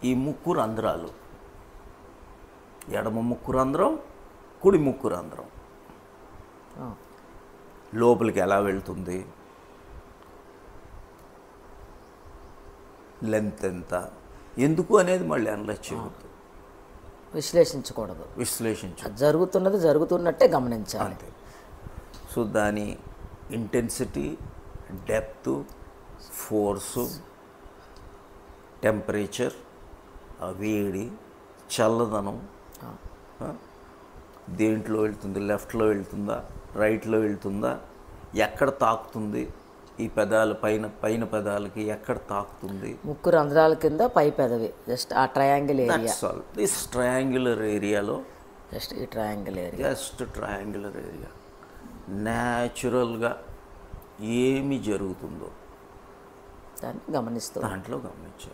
ఈ ముక్కు రంధ్రాలు, ఎడమ ముక్కు రంధ్రం, కుడి ముక్కు రంధ్రం లోపలికి ఎలా వెళ్తుంది, లెంత్ ఎంత, ఎందుకు అనేది మళ్ళీ అనలైజ్ చేయవద్దు, విశ్లేషించకూడదు, విశ్లేషించు జరుగుతున్నది జరుగుతున్నట్టే గమనించాలి. అంతే. సో దాని ఇంటెన్సిటీ, డెప్త్, ఫోర్సు, టెంపరేచర్, ఆ వేడి, చల్లదనం, దేంట్లో వెళ్తుంది, లెఫ్ట్లో వెళ్తుందా, రైట్లో వెళ్తుందా, ఎక్కడ తాకుతుంది, ఈ పెదాల పైన పెదాలకి ఎక్కడ తాకుతుంది, ముక్కు రంధ్రాల కింద పై పెదవి, జస్ట్ ఆ triangle area, that's all. This triangular ఏరియాలో, జస్ట్ ఈ triangle area, just triangular area న్యాచురల్గా ఏమి జరుగుతుందో దాన్ని గమనిస్తూ దాంట్లో గమనించాలి.